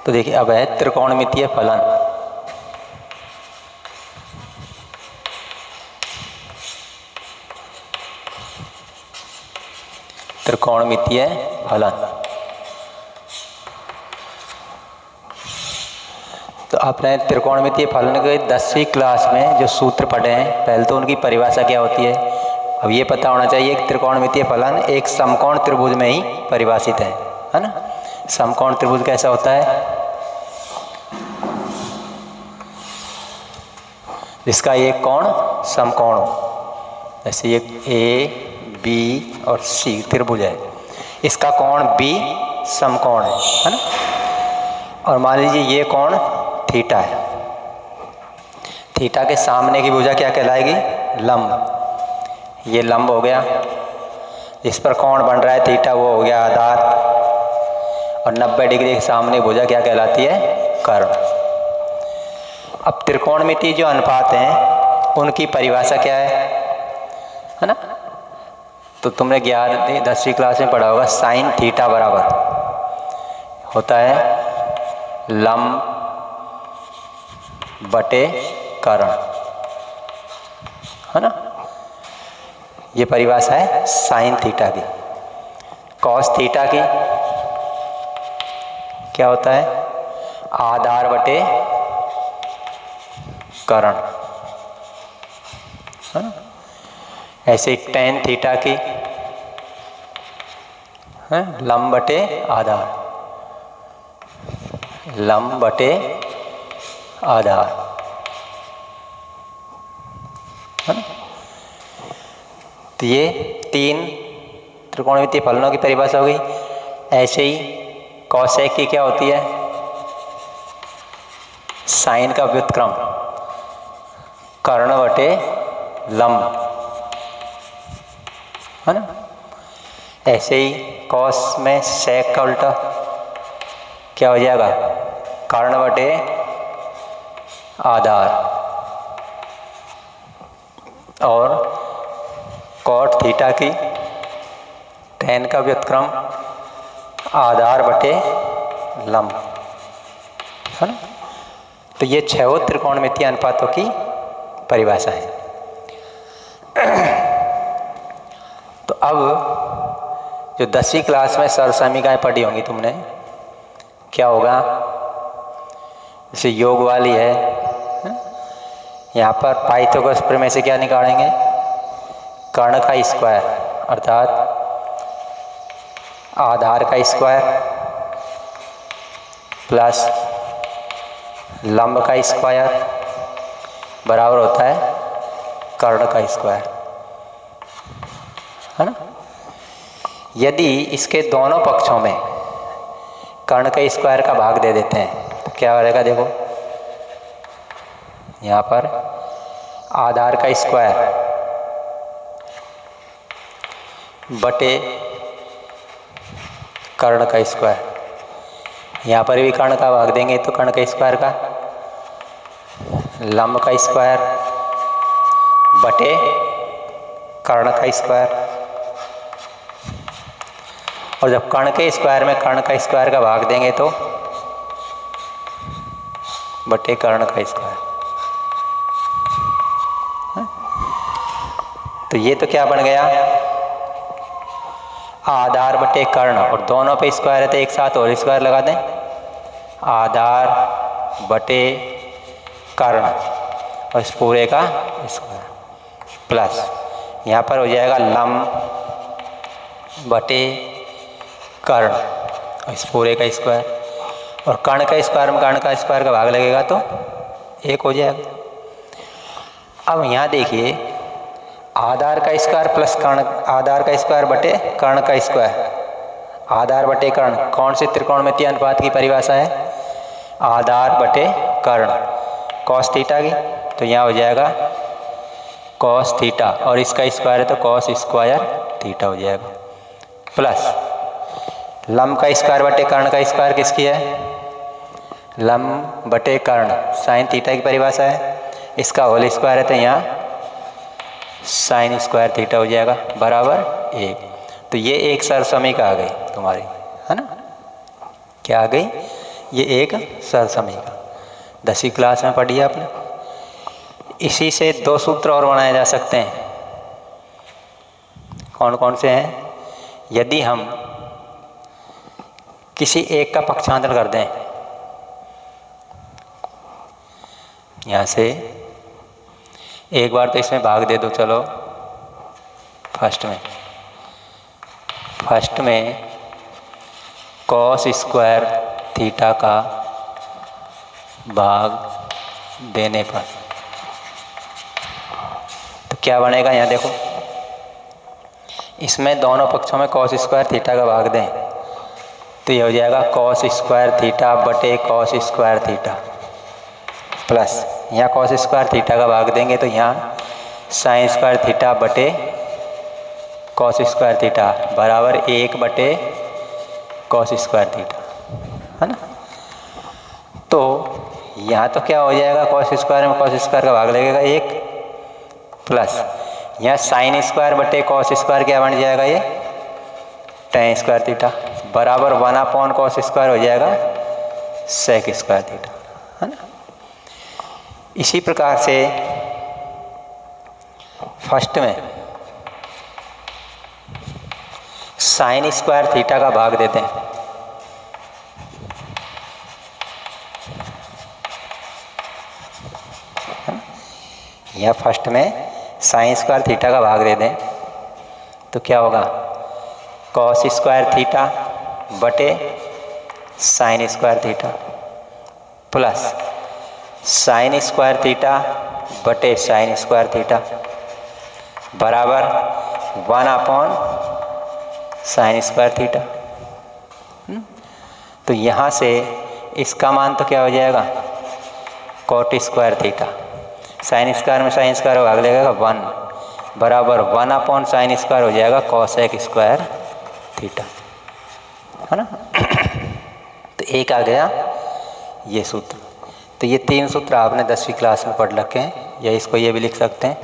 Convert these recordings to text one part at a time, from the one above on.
तो देखिए अब है त्रिकोणमितीय फलन। त्रिकोणमितीय फलन। तो आपने त्रिकोणमितीय फलन के 10वीं क्लास में जो सूत्र पढ़े हैं, पहले तो उनकी परिभाषा क्या होती है। अब ये पता होना चाहिए कि त्रिकोणमितीय फलन एक समकोण त्रिभुज में ही परिभाषित है ना। समकोण त्रिभुज कैसा होता है, जिसका एक कोण समकोण हो। जैसे ये ए बी और सी त्रिभुज है, इसका कोण बी समकोण है ना। और मान लीजिए ये कोण थीटा है, थीटा के सामने की भुजा क्या कहलाएगी, लंब। ये लंब हो गया, इस पर कोण बन रहा है थीटा, वो हो गया आधार। और 90 डिग्री के सामने भुजा क्या कहलाती है, कर्ण। अब त्रिकोणमितीय जो अनुपात हैं उनकी परिभाषा क्या है ना। तो तुमने 11वीं 10वीं क्लास में पढ़ा होगा, साइन थीटा बराबर होता है लंब बटे कर्ण, है ना। ये परिभाषा है साइन थीटा की। कॉस थीटा की क्या होता है, आधार बटे कर्ण, है ना। ऐसे टेन थीटा की है लंब बटे आधार, लंब बटे आधार, है ना। तो ये 3 त्रिकोणमितीय फलनों की परिभाषा हो गई। ऐसे ही कॉसेक की क्या होती है, साइन का व्युत्क्रम कर्ण बटे लंब, है ना। ऐसे ही कॉस में सेक का उल्टा क्या हो जाएगा, कर्ण बटे आधार। और कॉट थीटा की टेन का व्युत्क्रम आधार बटे लंब, है ना। तो ये 6 त्रिकोणमितीय अनुपातों की परिभाषा है। तो अब जो 10वीं क्लास में सरसमीकाएं पढ़ी होंगी तुमने, क्या होगा, जैसे योग वाली है, यहाँ पर पाइथागोरस प्रमेय से क्या निकालेंगे, कर्ण का स्क्वायर अर्थात आधार का स्क्वायर प्लस लंब का स्क्वायर बराबर होता है कर्ण का स्क्वायर, है ना। यदि इसके दोनों पक्षों में कर्ण के स्क्वायर का भाग दे देते हैं तो क्या हो जाएगा, देखो यहाँ पर आधार का स्क्वायर बटे कर्ण का स्क्वायर, यहाँ पर भी कर्ण का भाग देंगे तो कर्ण के स्क्वायर का, लंब का स्क्वायर बटे कर्ण का स्क्वायर। और जब कर्ण के स्क्वायर में कर्ण का स्क्वायर का भाग देंगे तो बटे कर्ण का स्क्वायर। तो ये तो क्या बन गया, आधार बटे कर्ण, और दोनों पे स्क्वायर है तो एक साथ और स्क्वायर लगा दें, आधार बटे कर्ण और इस पूरे का स्क्वायर प्लस यहाँ पर हो जाएगा लंब बटे कर्ण और इस पूरे का स्क्वायर। और कर्ण का स्क्वायर में कर्ण का स्क्वायर का भाग लगेगा तो 1 हो जाएगा। अब यहाँ देखिए, आधार का स्क्वायर प्लस कर्ण, आधार का स्क्वायर बटे कर्ण का स्क्वायर, आधार बटे कर्ण कौन से त्रिकोणमितीय अनुपात की परिभाषा है, आधार बटे कर्ण कॉस थीटा की। तो यहाँ हो जाएगा कॉस थीटा और इसका स्क्वायर है तो कॉस स्क्वायर थीटा हो जाएगा प्लस लंब का स्क्वायर बटे कर्ण का स्क्वायर किसकी है, लंब बटे कर्ण साइन थीटा की परिभाषा है, इसका होल स्क्वायर है तो यहाँ साइन स्क्वायर थीटा हो जाएगा बराबर 1। तो ये एक सरसमीका आ गई तुम्हारी, है ना। क्या आ गई, ये एक सरसमीका 10वीं क्लास में पढ़ी है आपने। इसी से 2 सूत्र और बनाए जा सकते हैं। कौन कौन से हैं? यदि हम किसी एक का पक्षांतर कर दें, यहाँ से एक बार तो इसमें भाग दे दो, चलो फर्स्ट में कॉस स्क्वायर थीटा का भाग देने पर तो क्या बनेगा? यहाँ देखो, इसमें दोनों पक्षों में कॉस स्क्वायर थीटा का भाग दें तो ये हो जाएगा कॉस स्क्वायर थीटा बटे कॉस स्क्वायर थीटा, प्लस यहाँ कॉस स्क्वायर थीटा का भाग देंगे तो यहाँ साइन स्क्वायर थीटा बटे कॉस स्क्वायर थीटा बराबर 1 बटे कॉस स्क्वायर थीटा, है ना। तो यहाँ तो क्या हो जाएगा, कॉस स्क्वायर में कॉस स्क्वायर का भाग लगेगा 1, प्लस यहाँ साइन स्क्वायर बटे कॉस स्क्वायर क्या बन जाएगा, ये टेन स्क्वायर थीटा बराबर 1 कॉस स्क्वायर हो जाएगा सेक स्क्वायर थीटा, है ना। इसी प्रकार से फर्स्ट में साइन स्क्वायर थीटा का भाग देते हैं, या फर्स्ट में साइन स्क्वायर थीटा का भाग दे दें तो क्या होगा, कॉस स्क्वायर थीटा बटे sine square theta plus sine square theta बटे साइन स्क्वायर थीटा बराबर 1 साइन स्क्वायर थीटा। तो यहाँ से इसका मान तो क्या हो जाएगा, cot square theta, sine square में साइन स्क्वायर भाग लगेगा 1 बराबर 1 साइन स्क्वायर हो जाएगा कॉसेक स्क्वायर थीटा, है ना। तो एक आ गया ये सूत्र। तो ये 3 सूत्र आपने 10वीं क्लास में पढ़ रखे हैं, या इसको ये भी लिख सकते हैं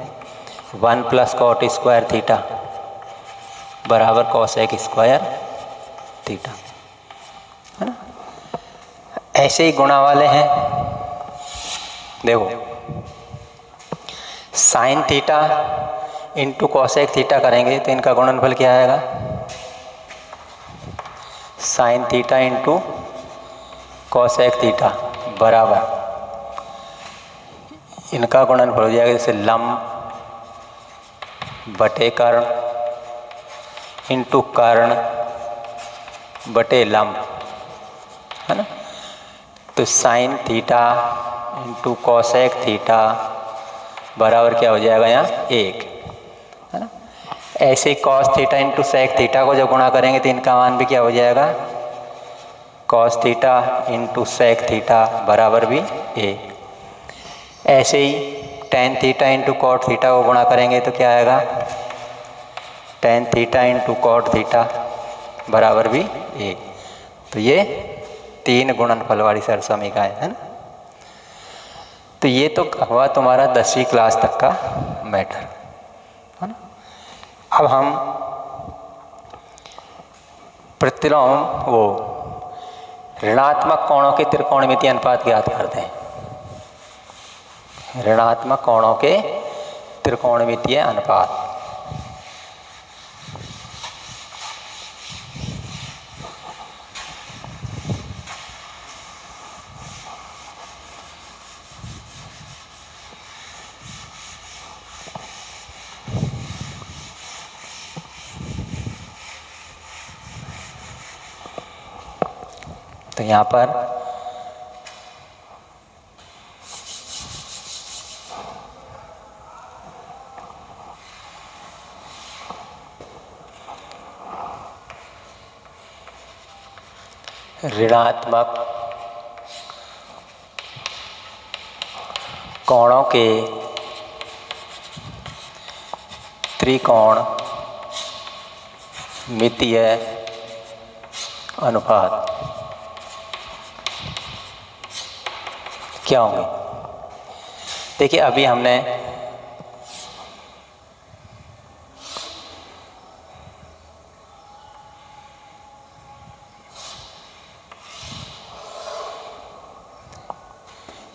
1 प्लस कॉट स्क्वायर थीटा बराबर कॉसेक स्क्वायर थीटा, है ना। ऐसे ही गुणा वाले हैं, देखो sign theta into cosec theta करेंगे तो इनका गुणनफल क्या आएगा, sign theta into cosec theta बराबर इनका गुणनफल हो जाएगा जैसे लंब बटे कर्ण इंटू कर्ण बटे लंब, है ना। तो sine theta into cosec theta बराबर क्या हो जाएगा, यहाँ 1, है ना। ऐसे ही cos theta into sec theta को जब गुणा करेंगे तो इनका मान भी क्या हो जाएगा, cos theta into sec theta बराबर भी 1। ऐसे ही tan theta into cot theta को गुणा करेंगे तो क्या आएगा, tan theta into cot theta बराबर भी 1। तो ये 3 गुणनफल वाली सरसमीकाएं, है ना। तो ये तो हुआ तुम्हारा 10वीं क्लास तक का मैटर, है ना। अब हम प्रतिलोम वो ऋणात्मक कोणों के त्रिकोणमितीय अनुपात ज्ञात करते हैं। ऋणात्मक कोणों के त्रिकोणमितीय अनुपात, तो यहाँ पर ऋणात्मक कोणों के त्रिकोणमितीय अनुपात क्या होंगे। देखिए अभी हमने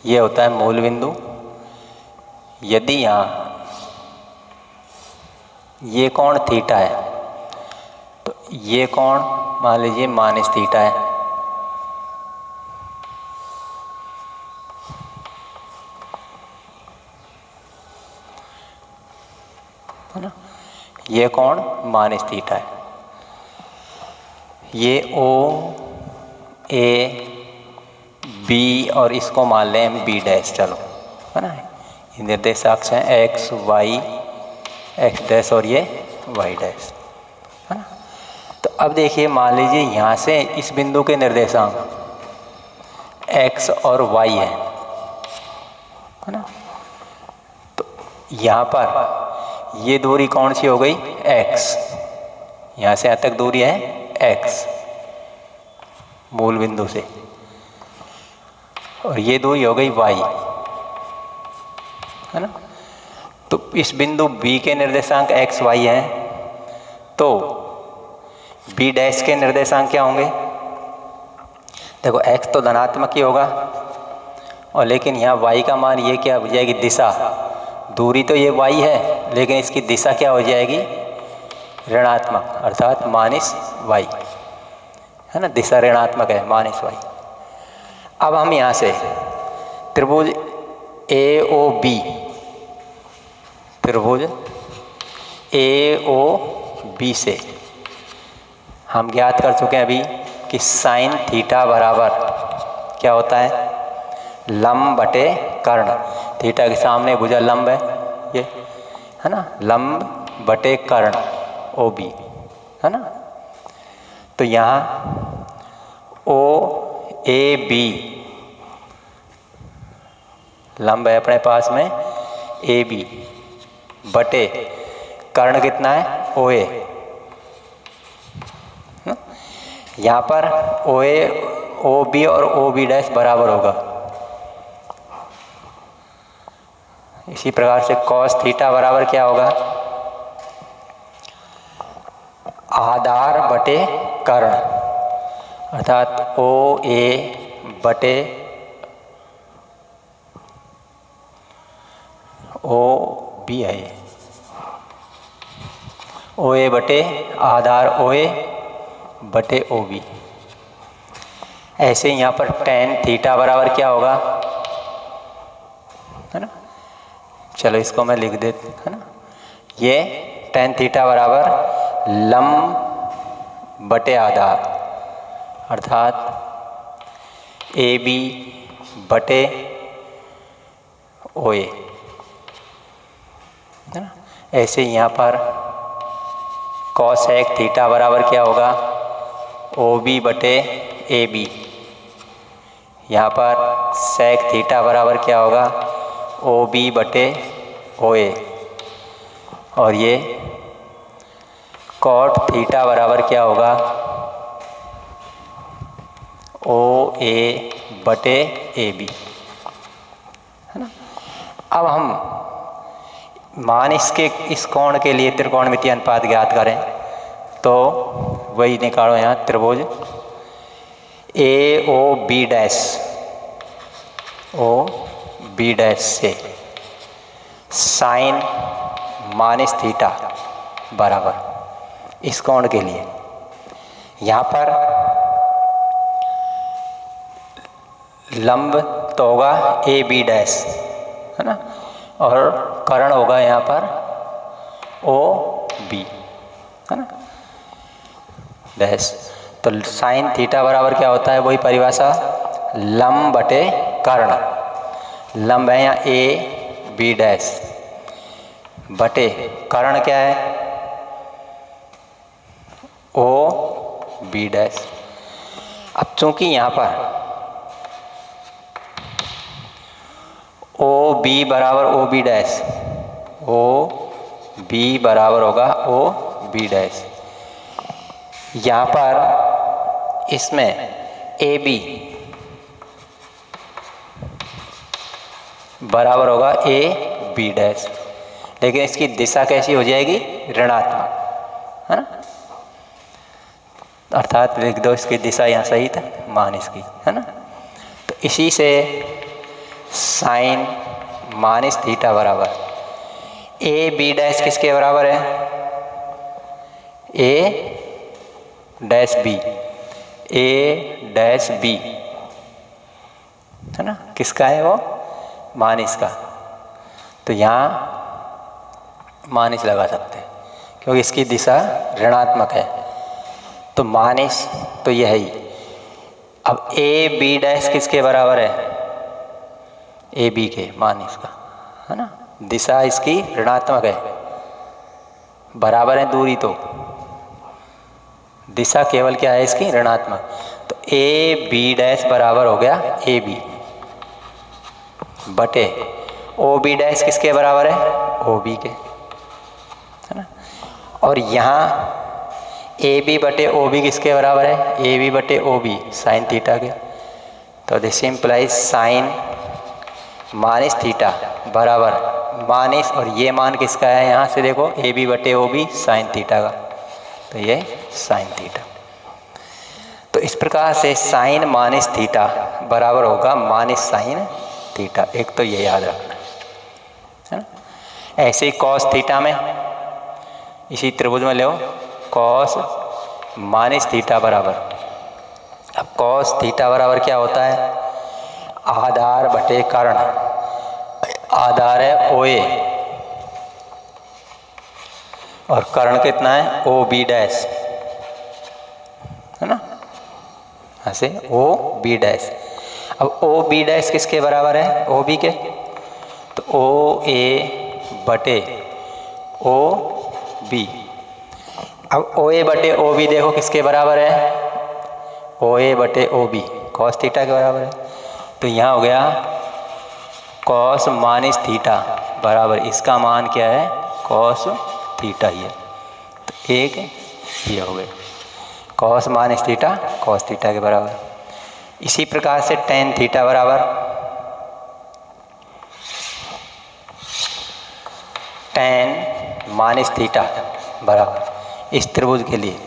ये होता है मूल बिंदु। यदि यहाँ ये कोण थीटा है तो ये कोण मान लीजिए माइनस थीटा है, है ना। ये कोण माइनस थीटा है। ये ओ ए बी और इसको मान लें हम बी डैश, चलो, है ना। ये निर्देशाक्ष हैं एक्स वाई, एक्स डैश और ये वाई डैश, है ना। तो अब देखिए मान लीजिए यहाँ से इस बिंदु के निर्देशांक एक्स और वाई है ना। तो यहाँ पर ये दूरी कौन सी हो गई, एक्स। यहाँ से यहाँ तक दूरी है एक्स मूल बिंदु से, और ये दूरी हो गई वाई, है ना। तो इस बिंदु बी के निर्देशांक एक्स वाई हैं, तो बी डैश के निर्देशांक क्या होंगे। देखो एक्स तो धनात्मक ही होगा, और लेकिन यहाँ वाई का मान ये क्या हो जाएगी, दिशा। दूरी तो ये वाई है, लेकिन इसकी दिशा क्या हो जाएगी, ऋणात्मक, अर्थात माइनस वाई, है ना। दिशा ऋणात्मक है, माइनस वाई। अब हम यहाँ से त्रिभुज ए ओ बी, त्रिभुज ए ओ बी से हम ज्ञात कर चुके हैं अभी कि साइन थीटा बराबर क्या होता है, लंब बटे कर्ण। थीटा के सामने भुजा लंब है ये, है ना, लंब बटे कर्ण ओ बी, है ना। तो यहाँ ओ ए बी लंब है अपने पास में ए बी, बटे कर्ण कितना है, ओ ए। यहाँ पर ओ ए ओ बी और ओ बी डैश बराबर होगा। इसी प्रकार से कॉस थीटा बराबर क्या होगा, आधार बटे कर्ण, अर्थात ओ ए बटे ओ बी है, ओ ए बटे आधार ओ ए बटे ओ बी। ऐसे यहाँ पर टेन थीटा बराबर क्या होगा, है ना। चलो इसको मैं लिख देता, है ना। ये टेन थीटा बराबर लंब बटे आधार, अर्थात ए बी बटे ओ ए, है ना। ऐसे यहाँ पर कॉसेक थीटा बराबर क्या होगा, ओ बी बटे ए बी। यहाँ पर सेक थीटा बराबर क्या होगा, ओ बी बटे ओ ए। और ये कॉट थीटा बराबर क्या होगा, ओ ए बटे ए बी, है ना। अब हम मान इसके इस कोण के लिए त्रिकोणमितीय अनुपात ज्ञात करें, तो वही निकालो यहाँ त्रिभुज A O B dash, O B dash से साइन माइनस थीटा बराबर इस कोण के लिए, यहाँ पर लंब तो होगा ए बी डैश, है ना, और कर्ण होगा यहाँ पर ओ बी, है ना, डैश। तो साइन थीटा बराबर क्या होता है, वही परिभाषा, लंब बटे कर्ण। लंब है यहाँ ए बी डैश बटे कर्ण क्या है, ओ बी डैश। अब चूंकि यहाँ पर ओ बी बराबर O B dash, O B बराबर होगा ओ बी डैश, यहाँ पर इसमें ए बी बराबर होगा ए बी डैश, लेकिन इसकी दिशा कैसी हो जाएगी, ऋणात्मक, है ना। अर्थात लिख दो इसकी दिशा यहाँ सही था, मान इसकी, है ना। तो इसी से साइन माइनस थीटा बराबर ए बी डैश किसके बराबर है? ए डैश बी, ए डैश बी है ना, किसका है वो? माइनस का। तो यहाँ माइनस लगा सकते हैं क्योंकि इसकी दिशा ऋणात्मक है, तो माइनस तो यह ही। अब ए बी डैश किसके बराबर है? ए बी के, माइनस का, है ना, दिशा इसकी ऋणात्मक है, बराबर है दूरी, तो दिशा केवल क्या है इसकी? ऋणात्मक। तो ए बी डैश बराबर हो गया ए बी बटे ओ बी डैश किसके बराबर है? ओ बी के, है ना। और यहाँ ए बी बटे ओ बी किसके बराबर है? ए बी बटे ओ बी साइन थीटा के। तो this implies sine minus theta बराबर माइनस, और ये मान किसका है? यहाँ से देखो ए बी बटे ओ बी साइन थीटा का, तो ये साइन थीटा। तो इस प्रकार से साइन माइनस थीटा बराबर होगा माइनस साइन थीटा। एक तो ये याद रखना है ना। ऐसे ही कॉस थीटा में, इसी त्रिभुज में ले कॉस माइनस थीटा बराबर, अब कॉस थीटा बराबर क्या होता है? आधार बटे कर्ण। आधार है ओ ए और कर्ण कितना है? ओ बी डैश, है ना, ऐसे ओ बी डैश। अब ओ बी डैश किसके बराबर है? ओ बी के। तो ओ ए बटे ओ बी। अब ओ ए बटे ओ बी देखो किसके बराबर है? ओ ए बटे ओ बी कॉस थीटा के बराबर है। तो यहाँ हो गया कॉस माइनस थीटा बराबर, इसका मान क्या है? कॉस थीटा ही है। तो एक ये हो गया cos minus theta cos theta के बराबर। इसी प्रकार से टेन थीटा बराबर टेन माइनस थीटा बराबर इस त्रिभुज के लिए।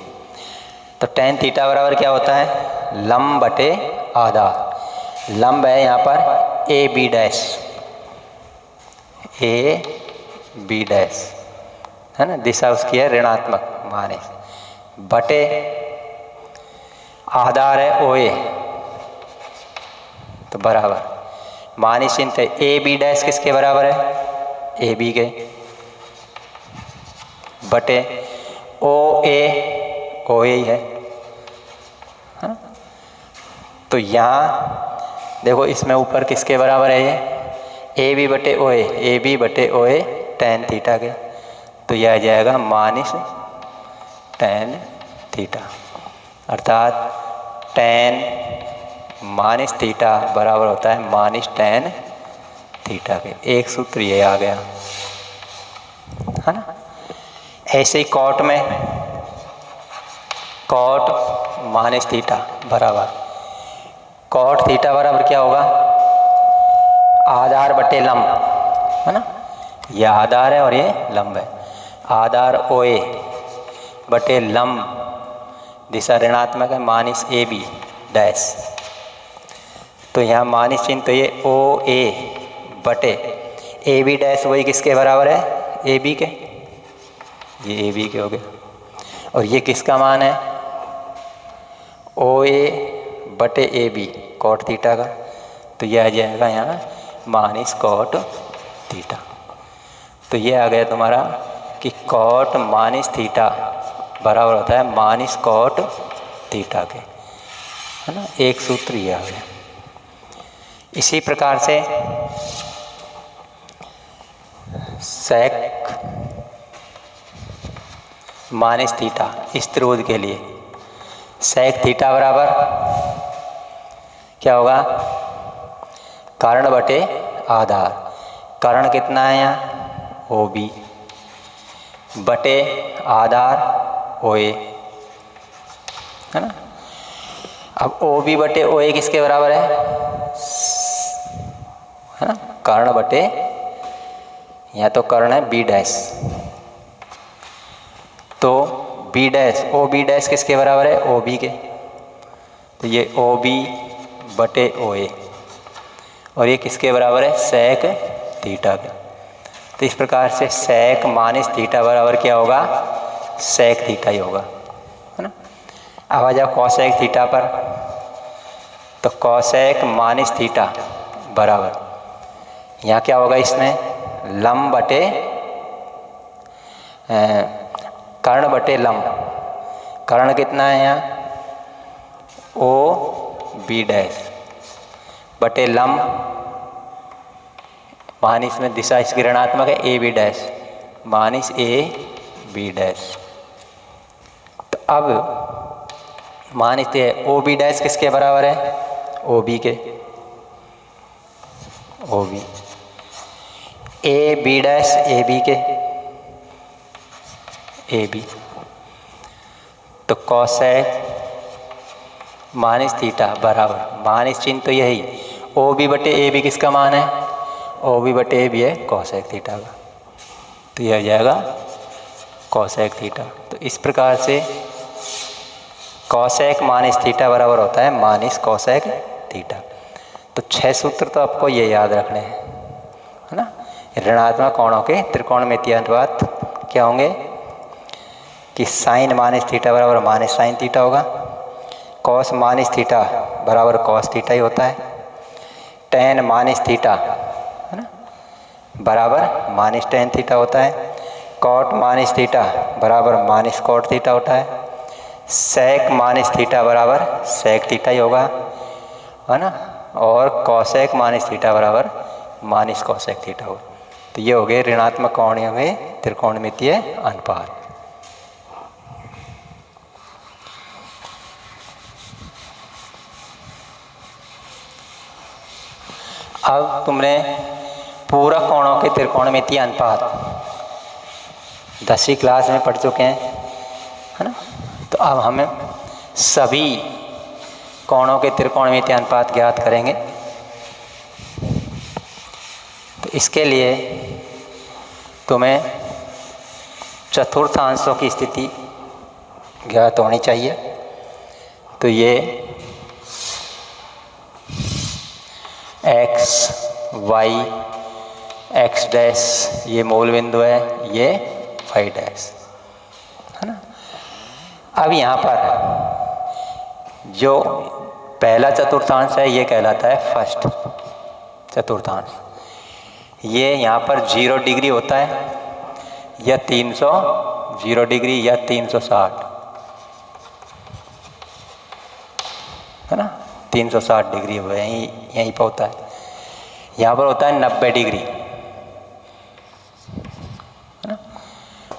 तो टेन थीटा बराबर क्या होता है? लंब बटे आधार। लंब है यहाँ पर A B dash, A B dash, है ना, दिशा उसकी है ऋणात्मक माइनस, बटे आधार है ओ ए, तो बराबर माइनस चिन्ह है। ए बी डैश किसके बराबर है? ए बी के, बटे ओ ए ही है, हाँ? तो यहाँ देखो इसमें ऊपर किसके बराबर है? ये ए बी बटे ओ ए बी बटे ओ ए टेन थीटा के। तो यह आ जाएगा माइनस टेन थीटा, अर्थात टेन माइनस थीटा बराबर होता है माइनस टेन थीटा के। एक सूत्र ये आ गया, है ना। ऐसे ही कॉट में कॉट माइनस थीटा बराबर, कॉट थीटा बराबर क्या होगा? आधार बटे लंब, है ना, ये आधार है और ये लंब है। आधार ओ ए बटे लंब, दिशा ऋणात्मक है, माइनस ए बी डैश। तो यहाँ माइनस चिन्ह, तो ये ओ ए बटे ए बी डैश वही किसके बराबर है? ए बी के, ये ए बी के हो गए। और ये किसका मान है? ओ ए बटे ए बी कॉट थीटा का। तो ये आ जाएगा यहाँ माइनस कॉट थीटा। तो ये आ गया तुम्हारा कि कॉट माइनस थीटा बराबर होता है माइनस कॉट थीटा के, है ना। एक सूत्र ये आ गया। इसी प्रकार से सेक माइनस थीटा इस त्रिभुज के लिए सेक थीटा बराबर क्या होगा? कर्ण बटे आधार। कर्ण कितना है यहाँ? ओ बी बटे आधार ओ ए, है ना। अब ओ बी बटे ओ ए किसके बराबर है ना? कर्ण बटे, या तो कर्ण है बी डैश, तो B dash O B dash किसके बराबर है? ओ बी के। तो ये ओ बी बटे ओ ए, और ये किसके बराबर है? सेक थीटा के। तो इस प्रकार से सेक माइनस थीटा बराबर क्या होगा? सेक थीटा ही होगा, है ना। अब आ जाओ कॉसेक थीटा पर। तो कॉसेक माइनस थीटा बराबर, यहाँ क्या होगा? इसमें लंब बटे कर्ण बटे लंब। कर्ण कितना है यहाँ? ओ बी डैश बटे लंब, माइनस में दिशा इसकी ऋणात्मक है, A B dash minus A B dash. तो अब माइनस ओ बी डैश किसके बराबर है? ओ बी के, O B. A B dash A B के, ए बी। तो कॉसेक माइनस थीटा बराबर, माइनस चिन्ह तो यही, ओ बी बटे ए बी किसका मान है? ओ बी बटे ए बी है कॉसेक थीटा का। तो यह हो जाएगा कॉसेक थीटा। तो इस प्रकार से कॉसेक माइनस थीटा बराबर होता है माइनस कॉसेक थीटा। तो 6 सूत्र तो आपको ये याद रखने हैं, है ना। ऋणात्मक कोणों के त्रिकोणमितीय अनुपात क्या होंगे? कि साइन माइनस थीटा बराबर माइनस साइन थीटा होगा, कॉस माइनस थीटा बराबर कॉस थीटा ही होता है, टेन माइनस थीटा, है ना, बराबर माइनस टेन थीटा होता है, कॉट माइनस थीटा बराबर माइनस कॉट थीटा होता है, सेक माइनस थीटा बराबर सेक थीटा ही होगा, है ना, और कॉसेक माइनस थीटा बराबर माइनस कॉसेक थीटा होगा। तो ये हो गए ऋणात्मक कोणीय में त्रिकोणमितीय अनुपात। अब तुमने पूरक कोणों के त्रिकोणमितीय अनुपात 10वीं क्लास में पढ़ चुके हैं, है ना। तो अब हमें सभी कोणों के त्रिकोणमितीय अनुपात ज्ञात करेंगे। तो इसके लिए तुम्हें चतुर्थांशों की स्थिति ज्ञात होनी चाहिए। तो ये x y x डैश ये मूल बिंदु है, ये फाई डैश, है ना। अब यहाँ पर जो पहला चतुर्थांश है ये कहलाता है फर्स्ट चतुर्थांश। ये यहाँ पर 0 डिग्री होता है या 0 डिग्री या 360, है ना। 360 डिग्री हो यहीं पर होता है। यहाँ पर होता है 90 डिग्री, है ना।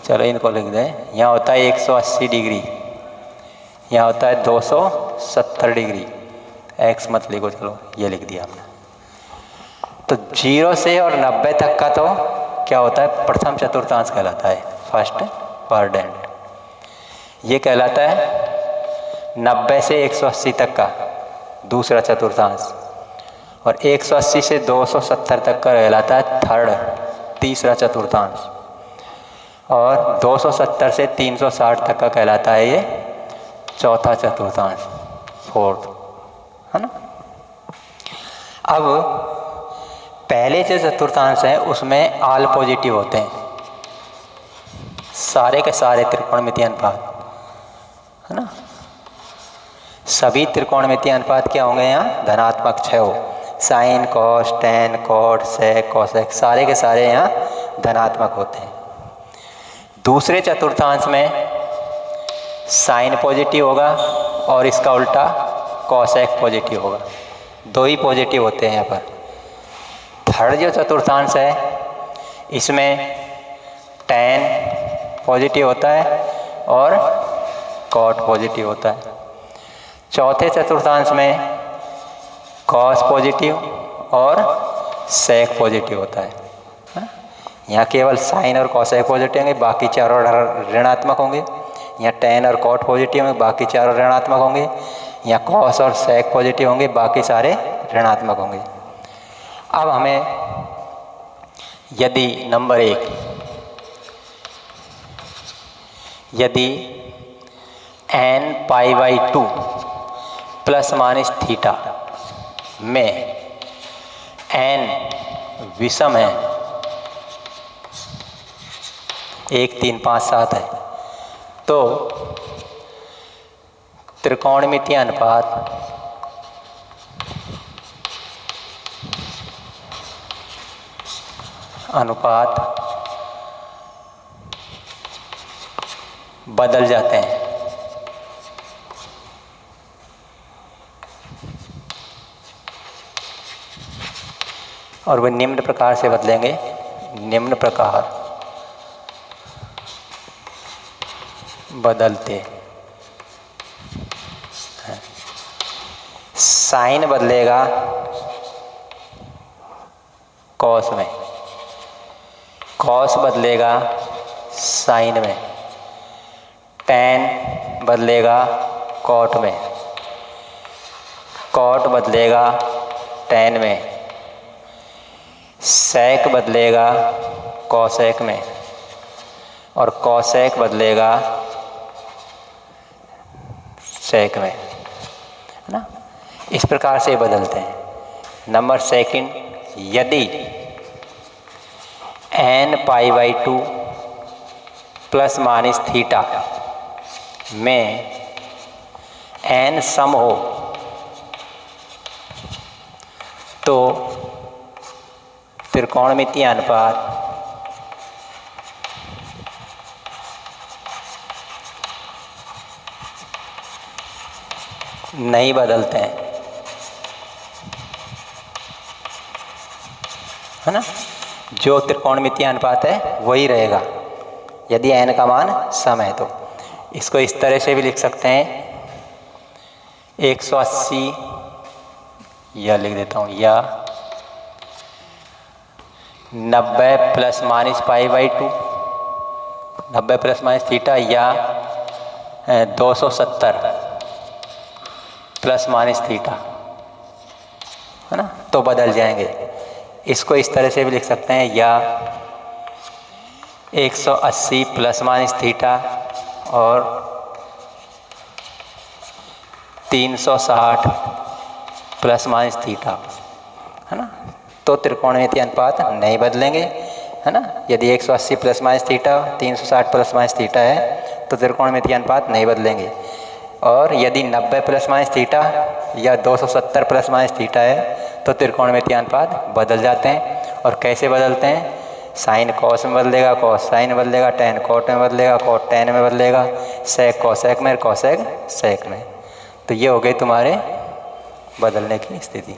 चलो इनको लिख दें। यहाँ होता है 180 डिग्री, यहाँ होता है 270 डिग्री। एक्स मत लिखो, चलो ये लिख दिया हमने। तो 0 से और 90 तक का तो क्या होता है? प्रथम चतुर्थांश कहलाता है, फर्स्ट क्वाड्रेंट। ये कहलाता है 90 से 180 तक का दूसरा चतुर्थांश, और 180 से 270 तक का कहलाता है थर्ड तीसरा चतुर्थांश, और 270 से 360 तक का कहलाता है ये चौथा चतुर्थांश, फोर्थ, है ना। अब पहले जो चतुर्थांश है उसमें आल पॉजिटिव होते हैं, सारे के सारे त्रिकोणमितीय अनुपात, है ना। सभी त्रिकोणमितीय अनुपात क्या होंगे? यहाँ धनात्मक 6 हो। Sine cos tan cot sec cosec सारे के सारे यहाँ धनात्मक होते हैं। दूसरे चतुर्थांश में साइन पॉजिटिव होगा और इसका उल्टा कॉसेक पॉजिटिव होगा, 2 ही पॉजिटिव होते हैं यहाँ पर। थर्ड जो चतुर्थांश है इसमें टेन पॉजिटिव होता है और कॉट पॉजिटिव होता है। चौथे चतुर्थांश में कॉस पॉजिटिव और सेक पॉजिटिव होता है। यहाँ केवल साइन और कॉसेक पॉजिटिव होंगे, बाकी चारों ऋणात्मक होंगे। यहाँ टेन और कॉट पॉजिटिव होंगे, बाकी चारों ऋणात्मक होंगे। यहाँ कॉस और सेक पॉजिटिव होंगे, बाकी सारे ऋणात्मक होंगे। अब हमें यदि नंबर 1 यदि n π/2 प्लस माइनस थीटा में n विषम है, 1 3 5 7 है, तो त्रिकोणमितीय अनुपात बदल जाते हैं। और वे निम्न प्रकार से बदलेंगे, निम्न प्रकार बदलते हैं। साइन बदलेगा कॉस में, कॉस बदलेगा साइन में, टैन बदलेगा कॉट में, कॉट बदलेगा टैन में, सेक बदलेगा कॉसेक में, और कॉसेक बदलेगा सेक में, है ना। इस प्रकार से बदलते हैं। नंबर सेकंड, यदि n π/2 प्लस माइनस थीटा में n सम हो तो त्रिकोणमितीय अनुपात नहीं बदलते हैं, है ना। जो त्रिकोणमितीय अनुपात है वही रहेगा यदि n का मान सम है। तो इसको इस तरह से भी लिख सकते हैं, 180 या लिख देता हूँ, या 90 plus minus π/2, 90 plus minus theta, या 270 प्लस माइनस थीटा, है ना। तो बदल जाएंगे। इसको इस तरह से भी लिख सकते हैं, या 180 प्लस माइनस थीटा और 360 प्लस माइनस थीटा, है ना। तो त्रिकोणमितीय अनुपात नहीं बदलेंगे, है ना। यदि 180 plus minus theta, 360 plus minus theta है तो त्रिकोणमितीय अनुपात नहीं बदलेंगे। और यदि 90 प्लस माइनस थीटा या 270 प्लस माइनस थीटा है तो त्रिकोणमितीय अनुपात बदल जाते हैं। और कैसे बदलते हैं? साइन कॉस में बदलेगा, कॉस साइन में बदलेगा, टैन कॉट में बदलेगा, कॉट टैन में बदलेगा, सेक कॉसेक में, कॉसेक सेक में। तो ये हो गई तुम्हारे बदलने की स्थिति।